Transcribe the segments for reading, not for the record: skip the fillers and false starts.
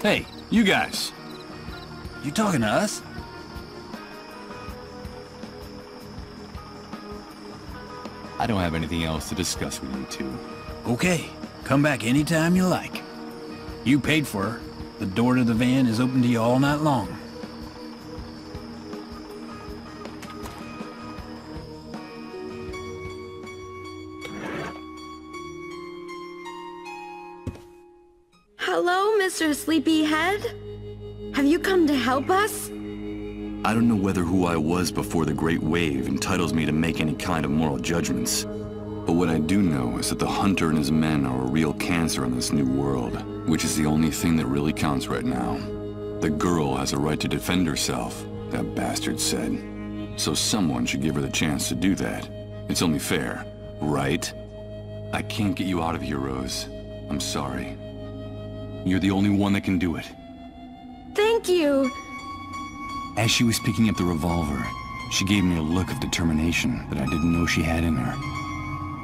Hey, you guys. You talking to us? I don't have anything else to discuss with you two. Okay, come back anytime you like. You paid for her. The door to the van is open to you all night long. Hello, Mr. Sleepyhead. Have you come to help us? I don't know whether who I was before the Great Wave entitles me to make any kind of moral judgments. But what I do know is that the hunter and his men are a real cancer in this new world, which is the only thing that really counts right now. The girl has a right to defend herself, that bastard said. So someone should give her the chance to do that. It's only fair, right? I can't get you out of here, Rose. I'm sorry. You're the only one that can do it. Thank you. As she was picking up the revolver, she gave me a look of determination that I didn't know she had in her.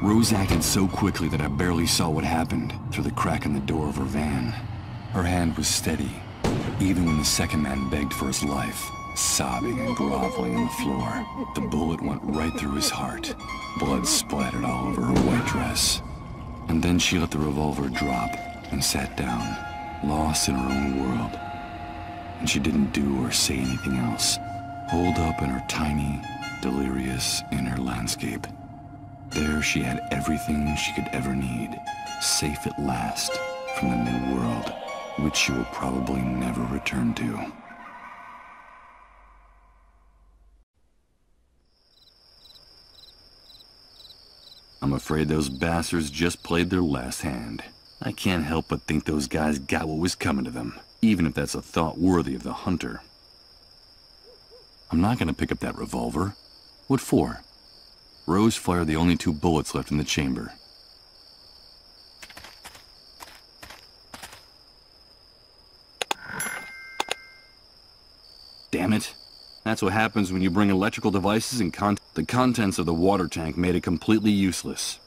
Rose acted so quickly that I barely saw what happened through the crack in the door of her van. Her hand was steady, even when the second man begged for his life, sobbing and groveling on the floor. The bullet went right through his heart. Blood splattered all over her white dress. And then she let the revolver drop and sat down, lost in her own world. And she didn't do or say anything else, holed up in her tiny, delirious inner landscape. There she had everything she could ever need, safe at last from the new world, which she will probably never return to. I'm afraid those bastards just played their last hand. I can't help but think those guys got what was coming to them, even if that's a thought worthy of the hunter. I'm not gonna pick up that revolver. What for? Rose fired the only 2 bullets left in the chamber. Damn it. That's what happens when you bring electrical devices and the contents of the water tank made it completely useless.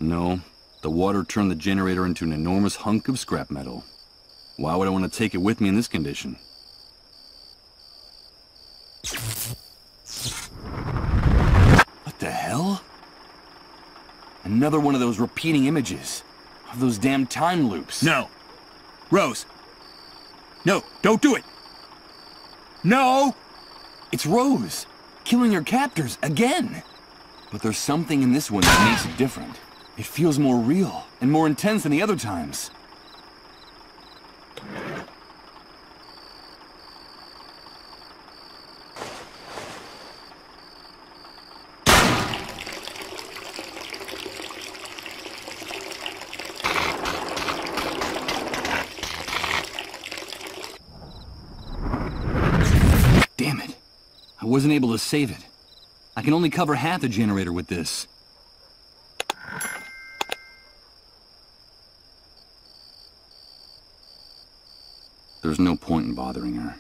No, the water turned the generator into an enormous hunk of scrap metal. Why would I want to take it with me in this condition? What the hell? Another one of those repeating images. Of those damn time loops. No. Rose. No, don't do it. No! It's Rose, killing her captors again. But there's something in this one that makes it different. It feels more real and more intense than the other times. Damn it. I wasn't able to save it. I can only cover half the generator with this. There's no point in bothering her.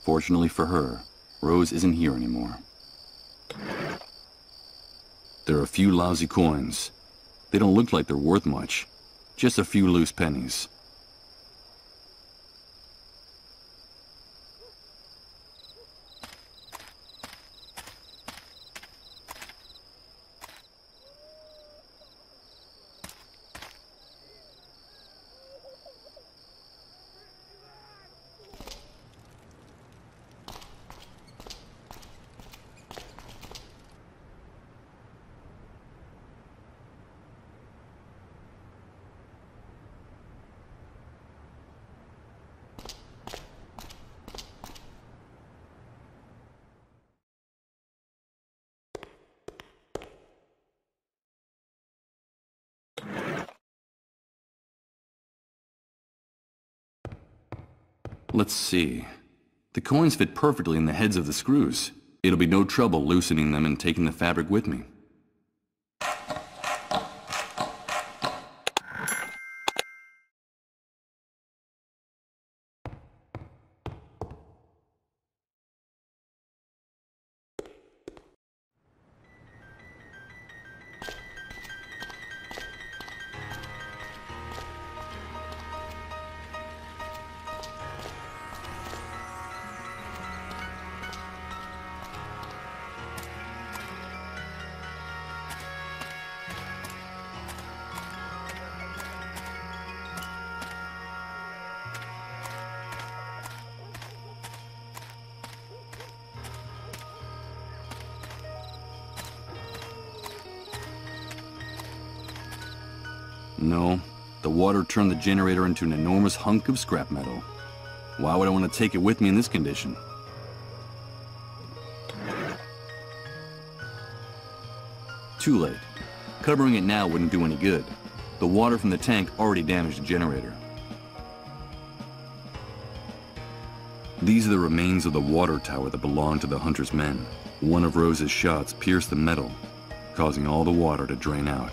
Fortunately for her, Rose isn't here anymore. There are a few lousy coins. They don't look like they're worth much. Just a few loose pennies. Let's see. The coins fit perfectly in the heads of the screws. It'll be no trouble loosening them and taking the fabric with me. No, the water turned the generator into an enormous hunk of scrap metal. Why would I want to take it with me in this condition? Too late. Covering it now wouldn't do any good. The water from the tank already damaged the generator. These are the remains of the water tower that belonged to the Hunter's men. One of Rose's shots pierced the metal, causing all the water to drain out.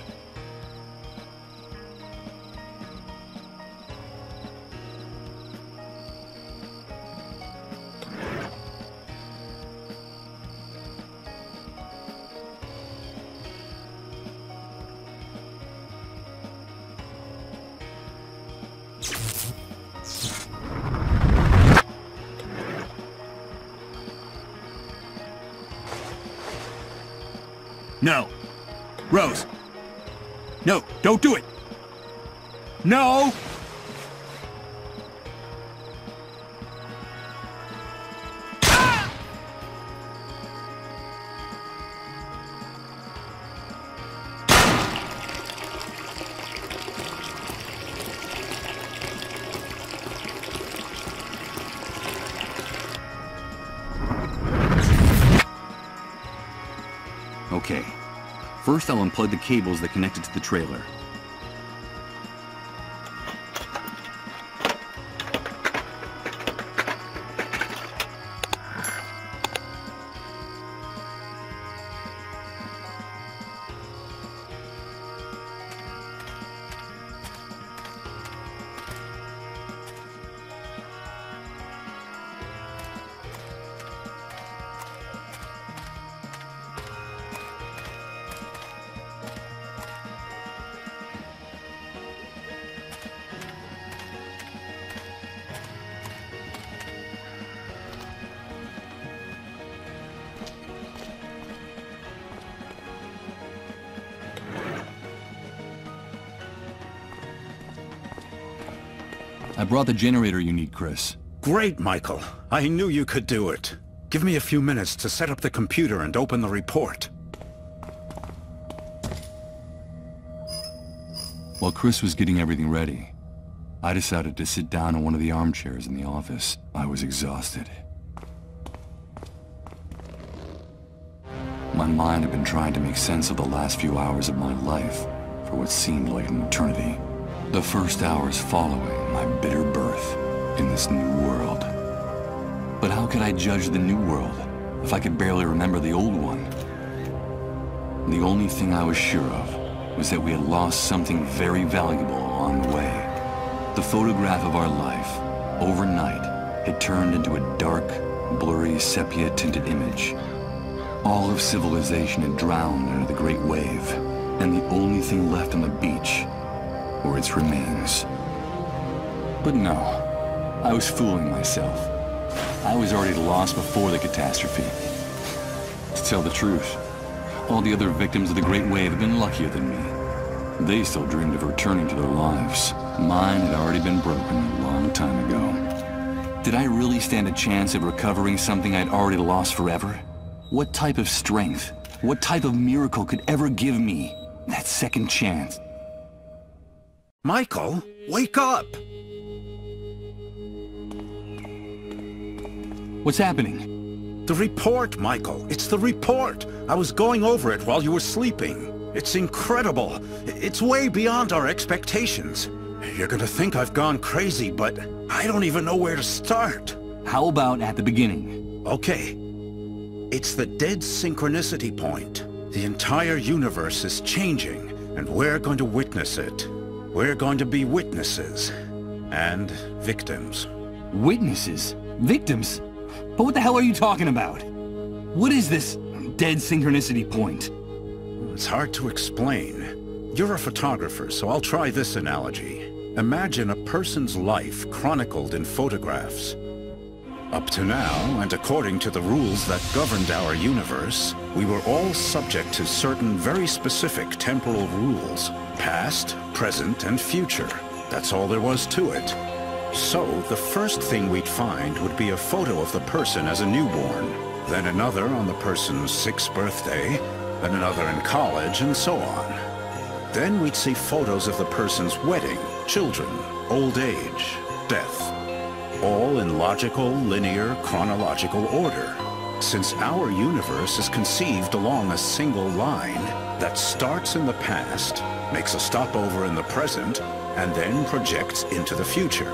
No. Rose. No, don't do it. No! Okay. First, I'll unplug the cables that connected to the trailer. I brought the generator you need, Chris. Great, Michael. I knew you could do it. Give me a few minutes to set up the computer and open the report. While Chris was getting everything ready, I decided to sit down in one of the armchairs in the office. I was exhausted. My mind had been trying to make sense of the last few hours of my life for what seemed like an eternity. The first hours following my bitter birth in this new world. But how could I judge the new world if I could barely remember the old one? The only thing I was sure of was that we had lost something very valuable along the way. The photograph of our life, overnight, had turned into a dark, blurry, sepia-tinted image. All of civilization had drowned under the great wave, and the only thing left on the beach were its remains. But no, I was fooling myself. I was already lost before the catastrophe. To tell the truth, all the other victims of the Great Wave had been luckier than me. They still dreamed of returning to their lives. Mine had already been broken a long time ago. Did I really stand a chance of recovering something I'd already lost forever? What type of strength, what type of miracle could ever give me that second chance? Michael, wake up! What's happening? The report, Michael. It's the report. I was going over it while you were sleeping. It's incredible. It's way beyond our expectations. You're gonna think I've gone crazy, but I don't even know where to start. How about at the beginning? Okay. It's the Dead Synchronicity point. The entire universe is changing, and we're going to witness it. We're going to be witnesses. And victims. Witnesses? Victims? But what the hell are you talking about? What is this Dead Synchronicity point? It's hard to explain. You're a photographer, so I'll try this analogy. Imagine a person's life chronicled in photographs. Up to now, and according to the rules that governed our universe, we were all subject to certain very specific temporal rules. Past, present, and future. That's all there was to it. So, the first thing we'd find would be a photo of the person as a newborn, then another on the person's 6th birthday, then another in college, and so on. Then we'd see photos of the person's wedding, children, old age, death, all in logical, linear, chronological order. Since our universe is conceived along a single line that starts in the past, makes a stopover in the present, and then projects into the future.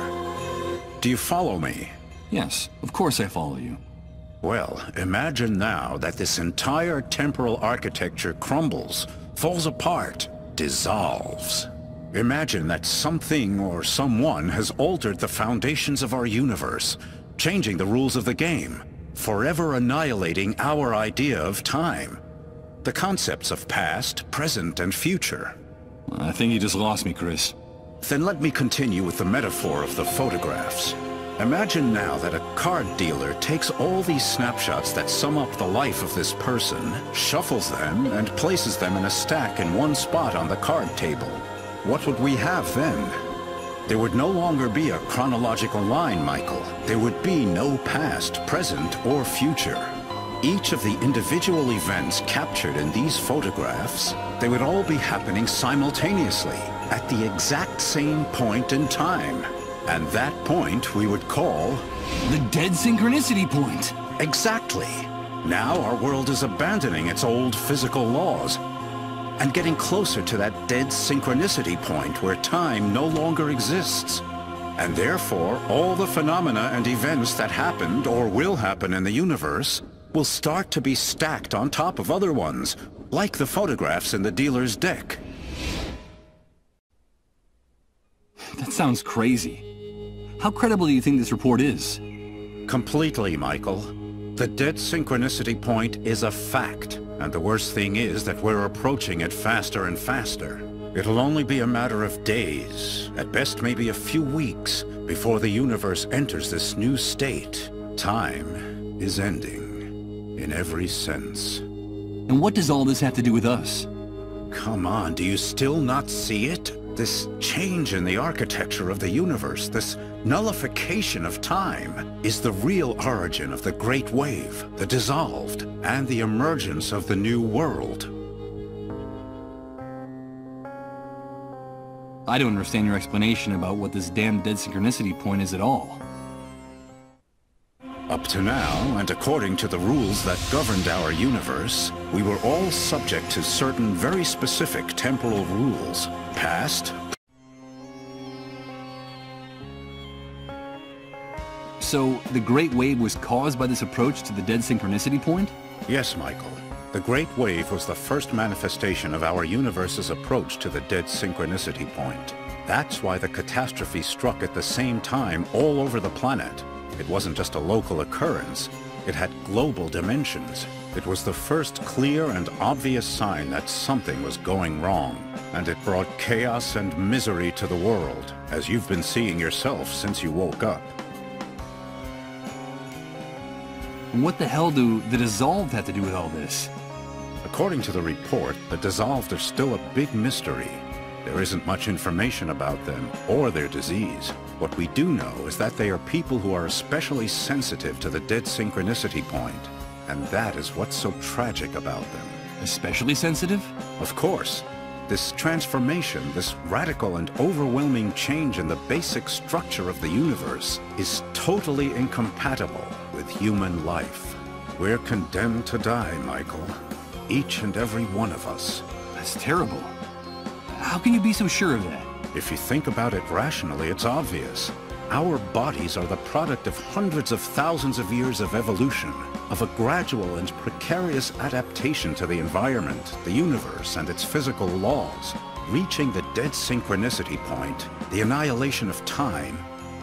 Do you follow me? Yes, of course I follow you. Well, imagine now that this entire temporal architecture crumbles, falls apart, dissolves. Imagine that something or someone has altered the foundations of our universe, changing the rules of the game, forever annihilating our idea of time. The concepts of past, present, and future. I think you just lost me, Chris. Then let me continue with the metaphor of the photographs. Imagine now that a card dealer takes all these snapshots that sum up the life of this person, shuffles them, and places them in a stack in one spot on the card table. What would we have then? There would no longer be a chronological line, Michael. There would be no past, present, or future. Each of the individual events captured in these photographs, they would all be happening simultaneously, at the exact same point in time. And that point we would call... the Dead Synchronicity point! Exactly! Now our world is abandoning its old physical laws and getting closer to that Dead Synchronicity point where time no longer exists. And therefore, all the phenomena and events that happened or will happen in the universe will start to be stacked on top of other ones, like the photographs in the dealer's deck. That sounds crazy. How credible do you think this report is? Completely, Michael. The Dead Synchronicity point is a fact, and the worst thing is that we're approaching it faster and faster. It'll only be a matter of days, at best maybe a few weeks, before the universe enters this new state. Time is ending, in every sense. And what does all this have to do with us? Come on, do you still not see it? This change in the architecture of the universe, this nullification of time, is the real origin of the Great Wave, the dissolved, and the emergence of the New World. I don't understand your explanation about what this damn Dead Synchronicity point is at all. Up to now, and according to the rules that governed our universe, we were all subject to certain very specific temporal rules. Past. So, the Great Wave was caused by this approach to the Dead Synchronicity point? Yes, Michael. The Great Wave was the first manifestation of our universe's approach to the Dead Synchronicity point. That's why the catastrophe struck at the same time all over the planet. It wasn't just a local occurrence. It had global dimensions. It was the first clear and obvious sign that something was going wrong. And it brought chaos and misery to the world, as you've been seeing yourself since you woke up. And what the hell do the Dissolved have to do with all this? According to the report, the Dissolved are still a big mystery. There isn't much information about them, or their disease. What we do know is that they are people who are especially sensitive to the Dead Synchronicity point. And that is what's so tragic about them. Especially sensitive? Of course. This transformation, this radical and overwhelming change in the basic structure of the universe is totally incompatible with human life. We're condemned to die, Michael. Each and every one of us. That's terrible. How can you be so sure of that? If you think about it rationally, it's obvious. Our bodies are the product of hundreds of thousands of years of evolution, of a gradual and precarious adaptation to the environment, the universe, and its physical laws. Reaching the Dead Synchronicity point, the annihilation of time,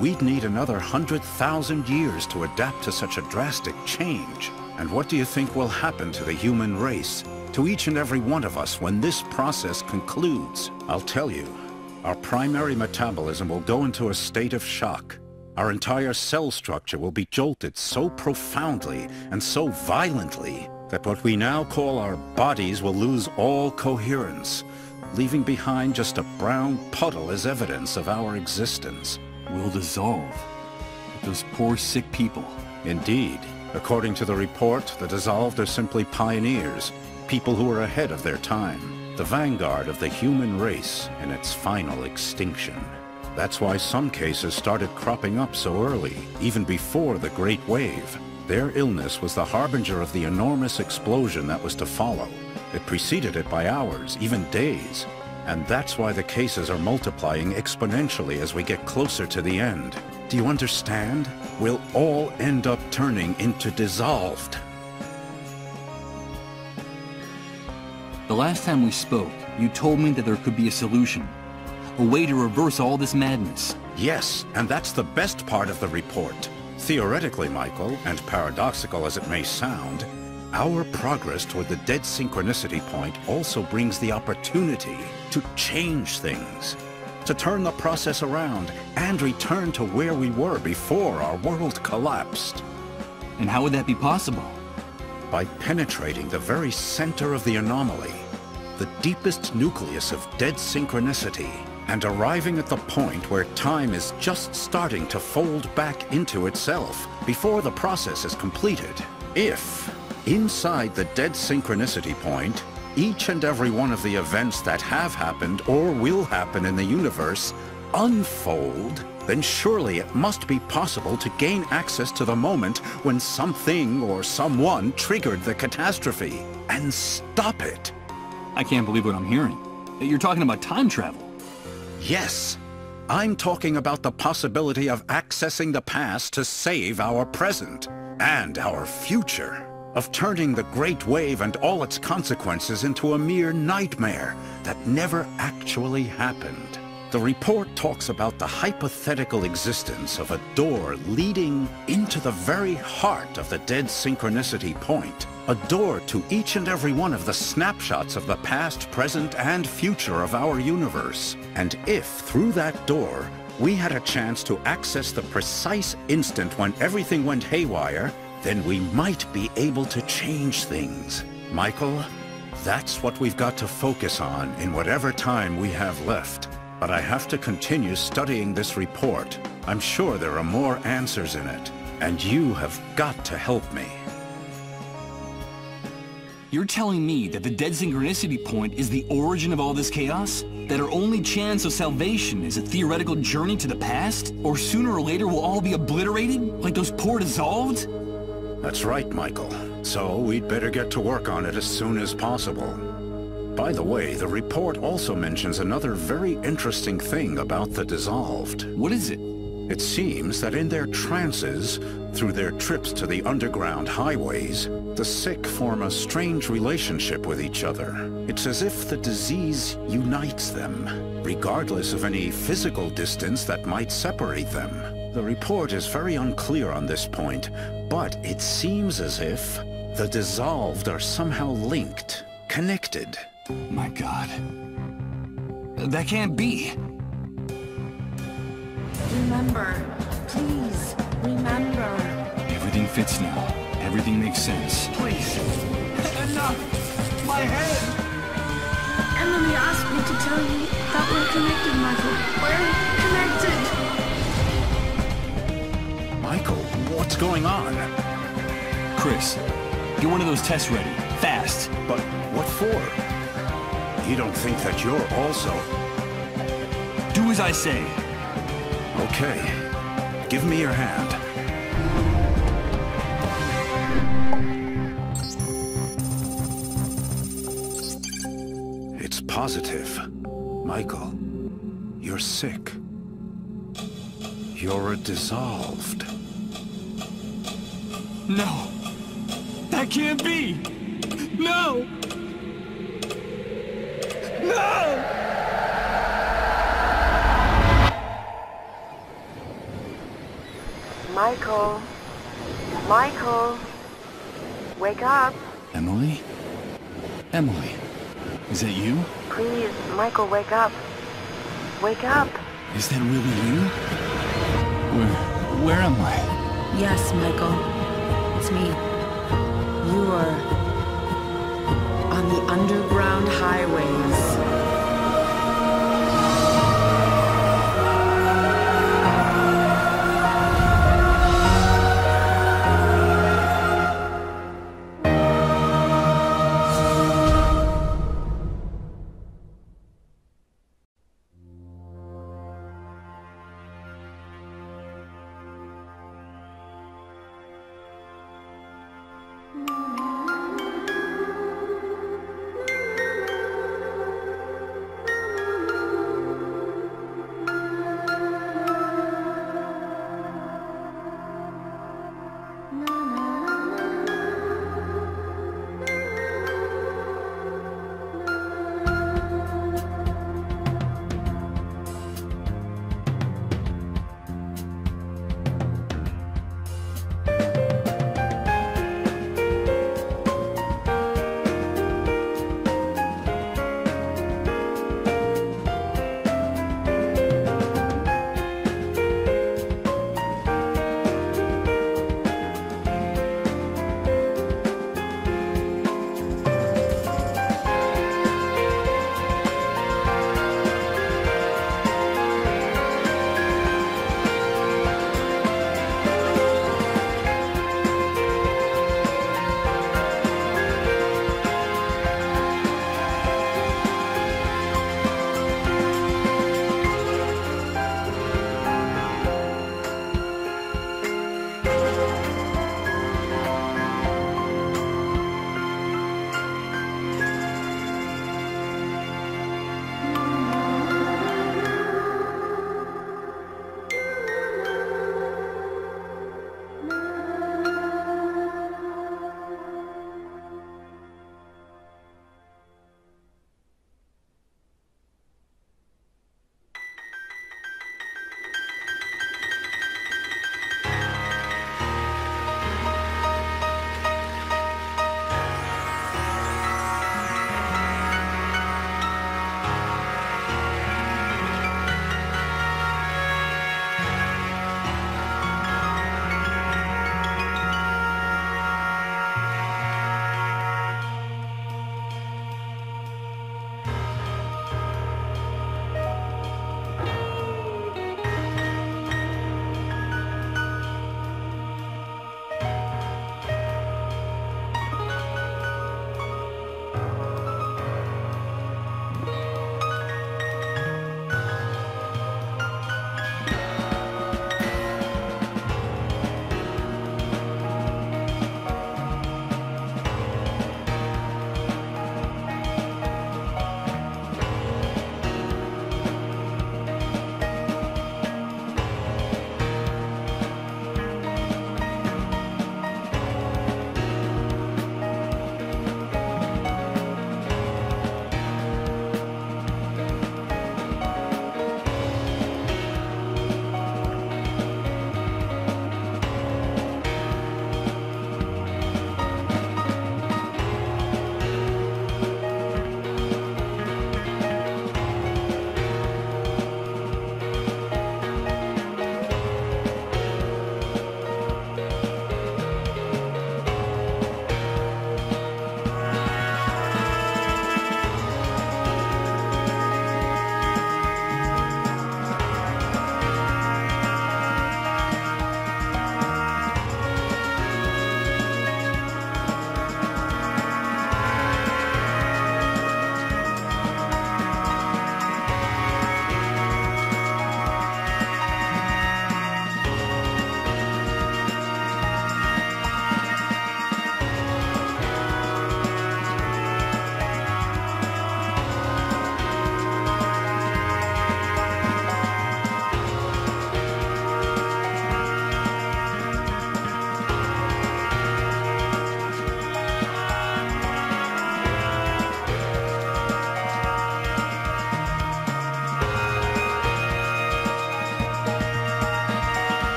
we'd need another 100,000 years to adapt to such a drastic change. And what do you think will happen to the human race, to each and every one of us when this process concludes? I'll tell you. Our primary metabolism will go into a state of shock. Our entire cell structure will be jolted so profoundly and so violently that what we now call our bodies will lose all coherence, leaving behind just a brown puddle as evidence of our existence. We'll dissolve. Those poor sick people. Indeed. According to the report, the dissolved are simply pioneers, people who are ahead of their time. the vanguard of the human race in its final extinction. That's why some cases started cropping up so early, even before the Great Wave. Their illness was the harbinger of the enormous explosion that was to follow. It preceded it by hours, even days. And that's why the cases are multiplying exponentially as we get closer to the end. Do you understand? We'll all end up turning into dissolved. The last time we spoke, you told me that there could be a solution. A way to reverse all this madness. Yes, and that's the best part of the report. Theoretically, Michael, and paradoxical as it may sound, our progress toward the Dead Synchronicity point also brings the opportunity to change things, to turn the process around and return to where we were before our world collapsed. And how would that be possible? By penetrating the very center of the anomaly, the deepest nucleus of Dead Synchronicity, and arriving at the point where time is just starting to fold back into itself before the process is completed. If, inside the Dead Synchronicity point, each and every one of the events that have happened or will happen in the universe unfold, then surely it must be possible to gain access to the moment when something or someone triggered the catastrophe and stop it. I can't believe what I'm hearing. You're talking about time travel. Yes, I'm talking about the possibility of accessing the past to save our present and our future, of turning the Great Wave and all its consequences into a mere nightmare that never actually happened. The report talks about the hypothetical existence of a door leading into the very heart of the Dead Synchronicity point, a door to each and every one of the snapshots of the past, present, and future of our universe. And if, through that door, we had a chance to access the precise instant when everything went haywire, then we might be able to change things. Michael, that's what we've got to focus on in whatever time we have left. But I have to continue studying this report. I'm sure there are more answers in it, and you have got to help me. You're telling me that the Dead Synchronicity point is the origin of all this chaos? That our only chance of salvation is a theoretical journey to the past? Or sooner or later we'll all be obliterated? Like those poor dissolved? That's right, Michael. So we'd better get to work on it as soon as possible. By the way, the report also mentions another very interesting thing about the dissolved. What is it? It seems that in their trances, through their trips to the underground highways, the sick form a strange relationship with each other. It's as if the disease unites them, regardless of any physical distance that might separate them. The report is very unclear on this point, but it seems as if the dissolved are somehow linked, connected. My God. That can't be. Remember. Please, remember. Everything fits now. Everything makes sense. Please. Enough! My head! Emily asked me to tell you that we're connected, Michael. We're connected. Michael, what's going on? Chris, get one of those tests ready. Fast. But what for? You don't think that you're also... Do as I say. Okay. Give me your hand. It's positive. Michael, you're sick. You're a dissolved. No. That can't be. No. No! Michael. Michael. Wake up. Emily? Emily, is that you? Please, Michael, wake up. Wake up. Is that really you? Where am I? Yes, Michael. It's me. You are on the underground highways.